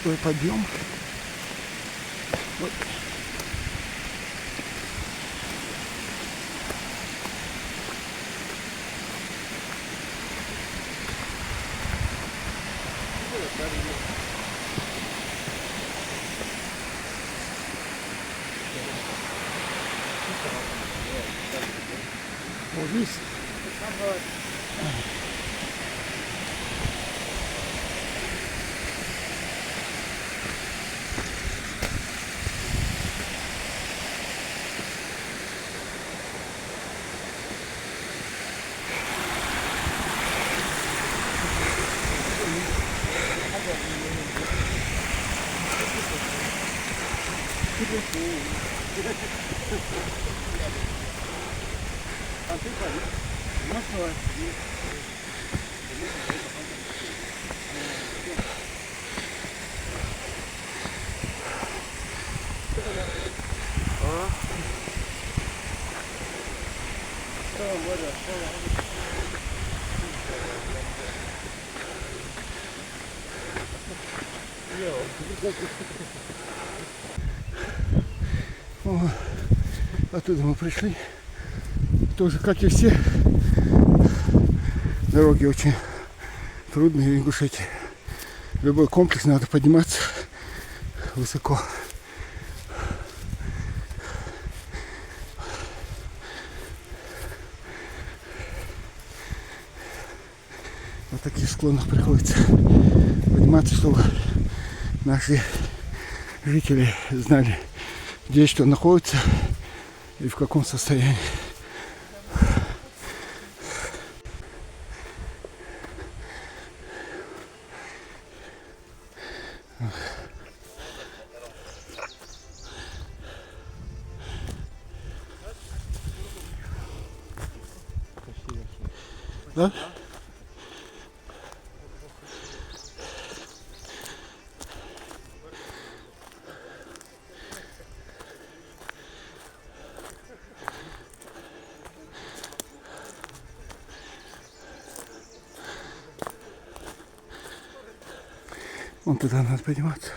Крутой подъем. Вот. Вот здесь. О, оттуда мы пришли. Тоже, как и все, дороги очень трудные в Ингушетии. Любой комплекс надо подниматься высоко. На таких склонах приходится подниматься, чтобы наши жители знали, где что находится и в каком состоянии. Да? Вон туда надо подниматься.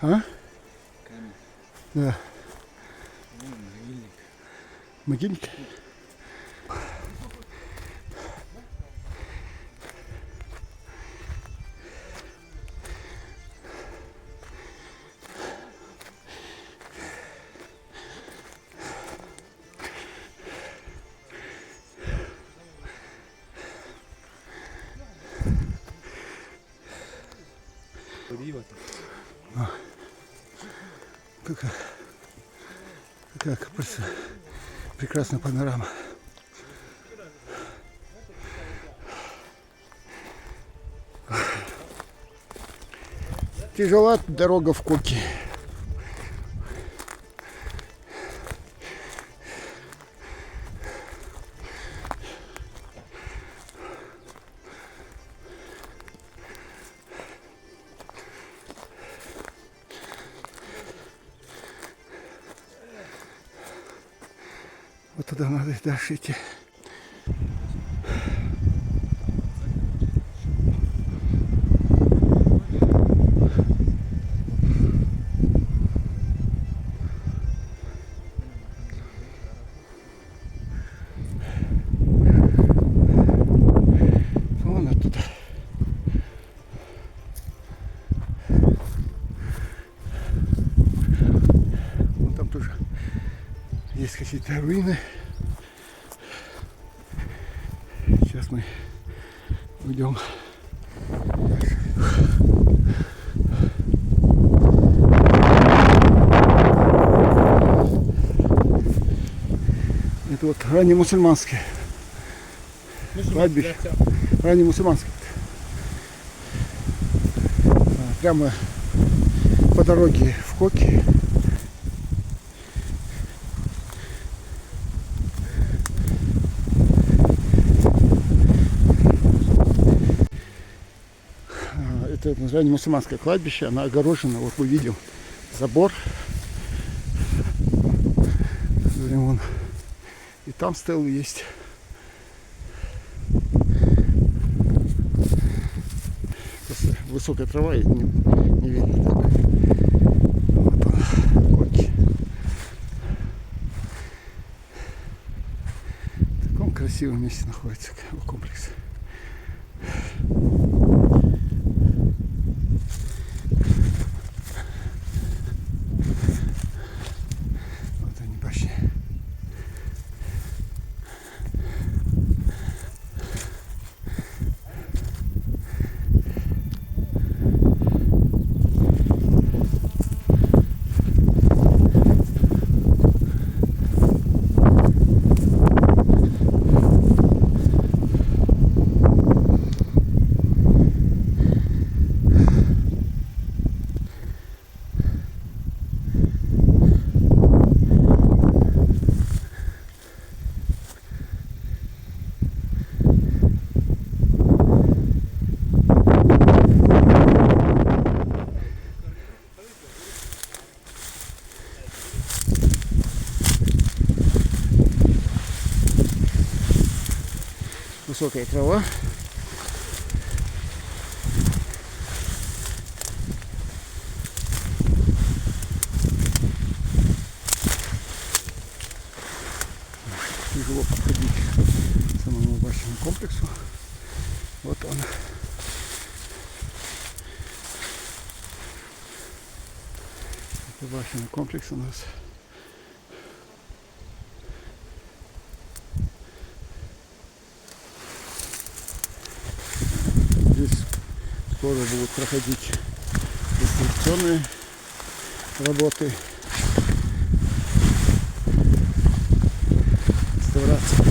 А? Камень. Да. Могильник. Могильник? Какая прекрасная панорама. Тяжела дорога в Коки. Вот туда надо и дальше идти. Вон оттуда. Вон там тоже есть какие-то руины. Сейчас мы уйдем. вот раннемусульманские. Кладбище. Раннемусульманские. Прямо по дороге в Коки. Это раннемусульманское кладбище, она огорожена, вот мы видим забор. Вон. И там стелы есть. Просто высокая трава, и не видно так. Вот он, Коки. В таком красивом месте находится комплекс. Вот они, башни. Высокая трава. Тяжело подходить к самому башенному комплексу. Вот он. Это башенный комплекс у нас. Здесь скоро будут проходить реставрационные работы. Реставрация.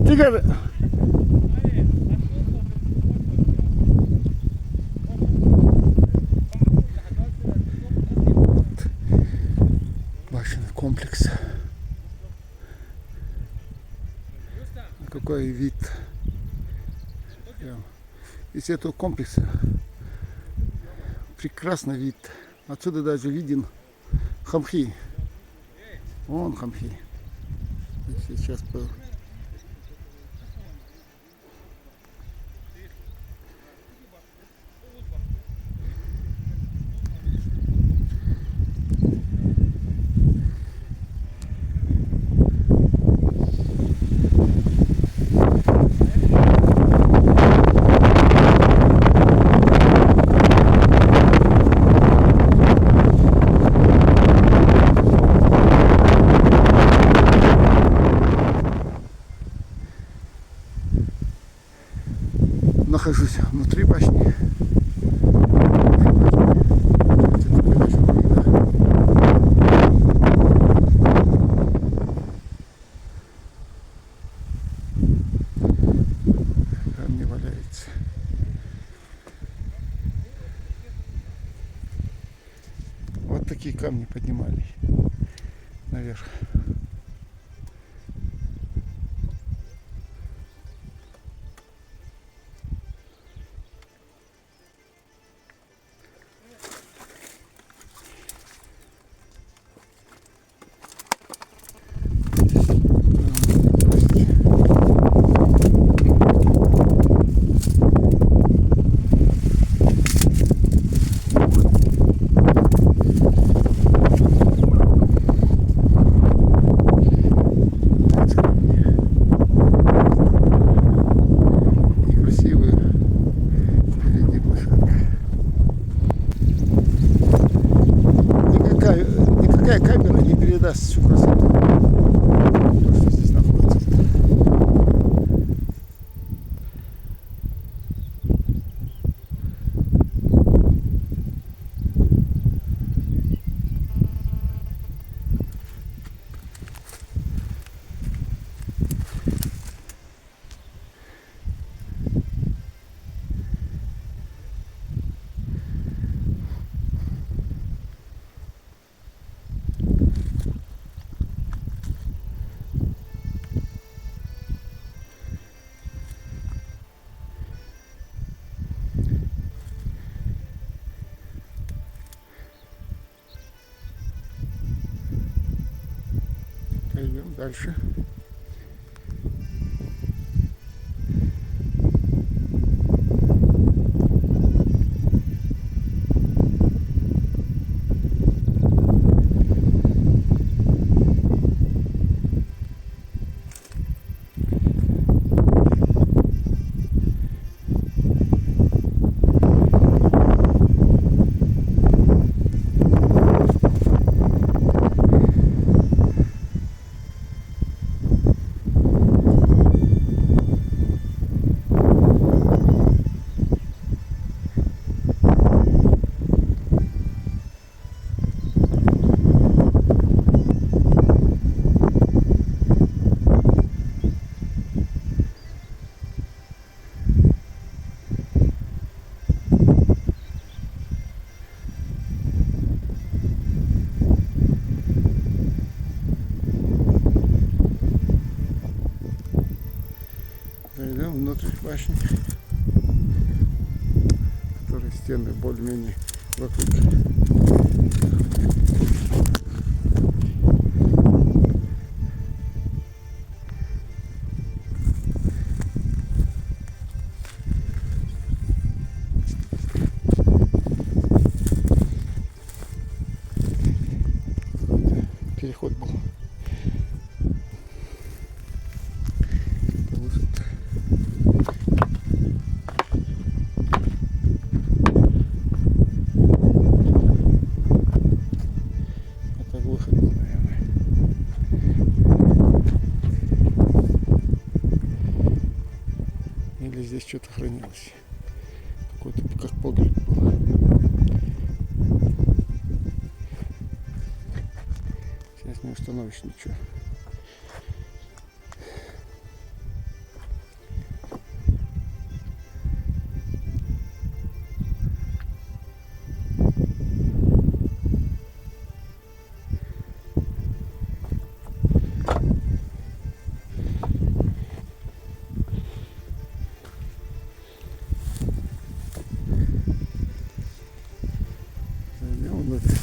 Тигр! Башенный комплекс. Какой вид. Из этого комплекса прекрасный вид. Отсюда даже виден Хамхи. Вон Хамхи. Сейчас по... Нахожусь внутри башни. Камни валяются. Вот такие камни поднимали наверх. Идем дальше. Зайдем внутрь башни, которые стены более-менее вокруг. Переход был. Это выход был, наверное. Или здесь что-то хранилось. Какой-то как погреб был. Сейчас не установишь ничего. Зайдем внутрь.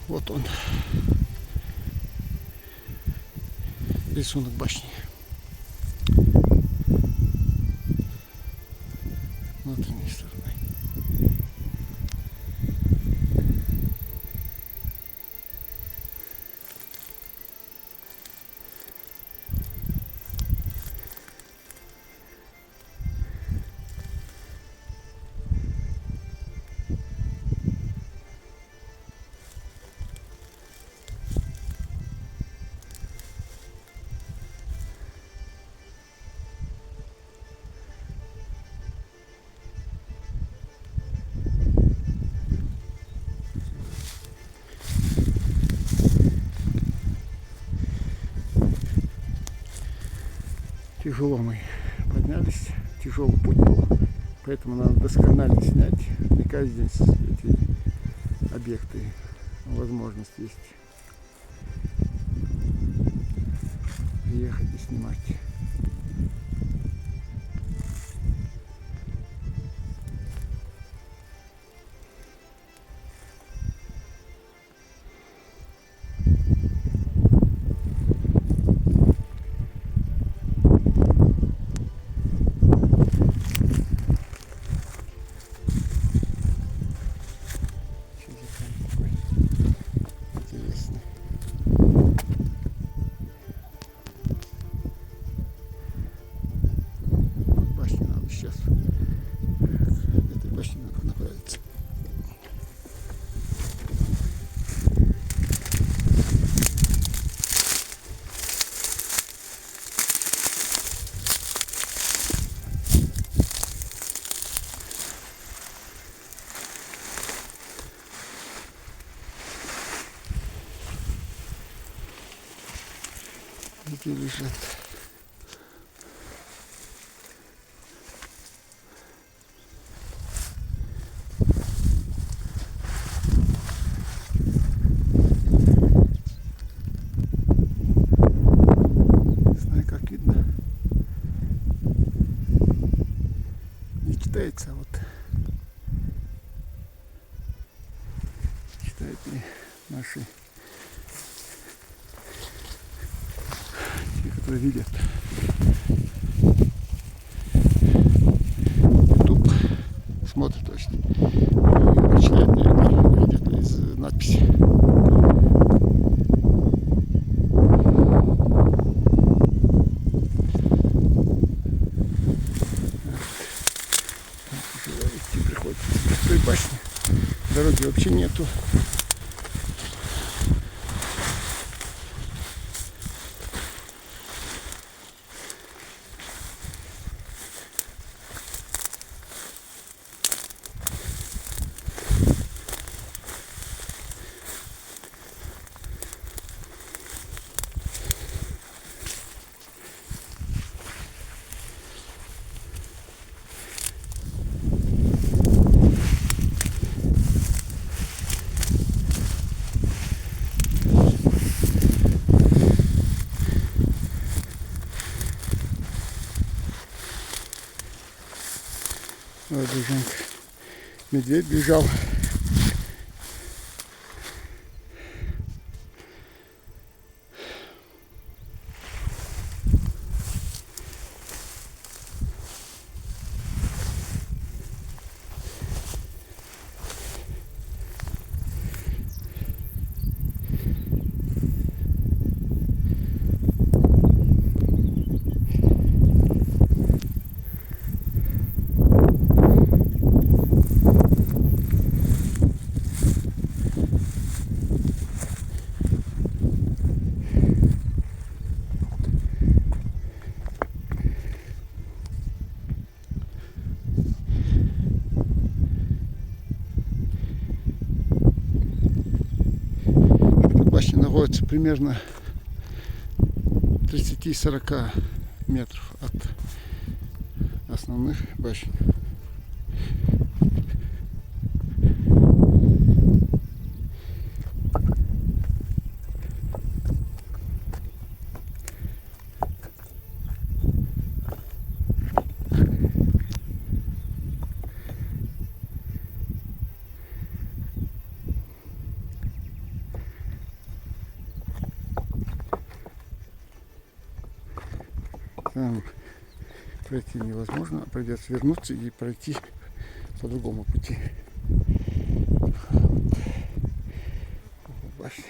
Вот он, рисунок башни. Внутренней стороны. Тяжело мы поднялись, тяжелый путь был, поэтому надо досконально снять. Не каждый день эти объекты возможность есть приехать и снимать. Интересно. где лежат. Не знаю, как видно. Не читается вот. Читают ли наши, те, которые видят YouTube, смотрят, то есть читают, наверное, видят из надписи. Уже идти приходится с той башни. Дороги вообще нету. Вот Жужанка. Медведь бежал. Башня находится примерно 30-40 метров от основных башен. Там пройти невозможно, придется вернуться и пройти по другому пути. Башня.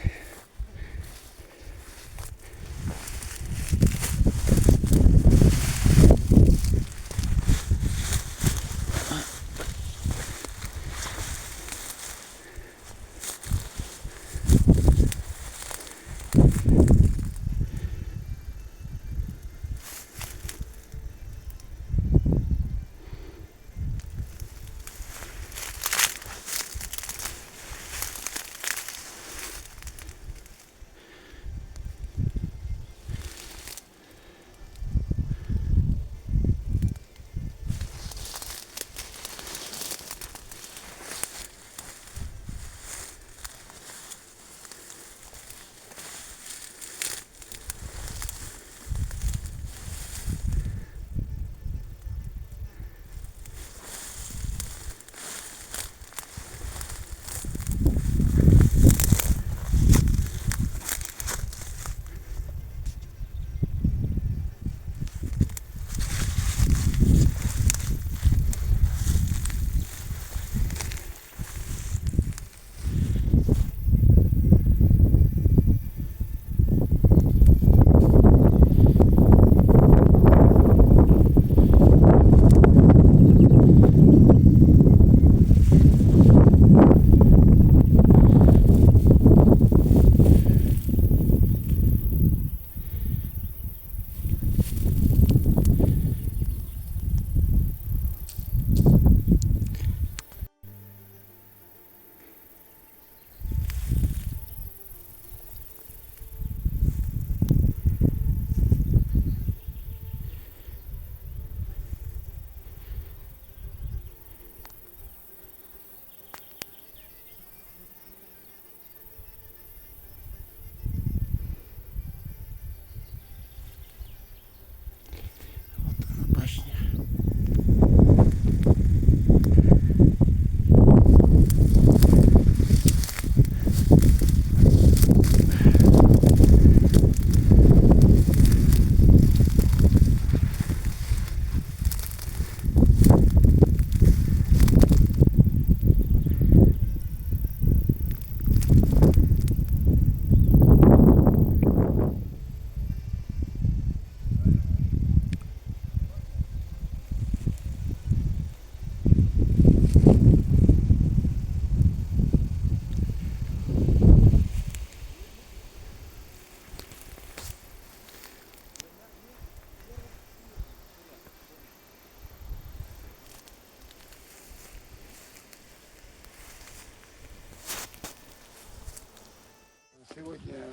Сегодня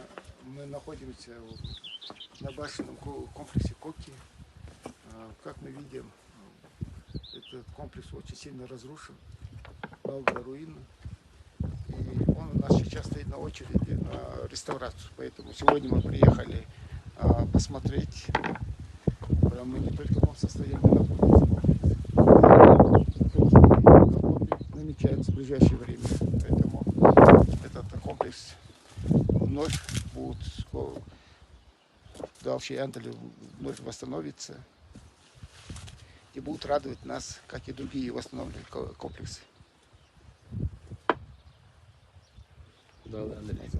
мы находимся на башенном комплексе Коки. Как мы видим, этот комплекс очень сильно разрушен, много руин. И он у нас сейчас стоит на очереди на реставрацию. Поэтому сегодня мы приехали посмотреть, мы не только в каком состоянии находится, намечается в ближайшее время. Поэтому этот комплекс вновь будет дальше вновь восстановится и будут радовать нас, как и другие восстановленные комплексы. Да, Андрей.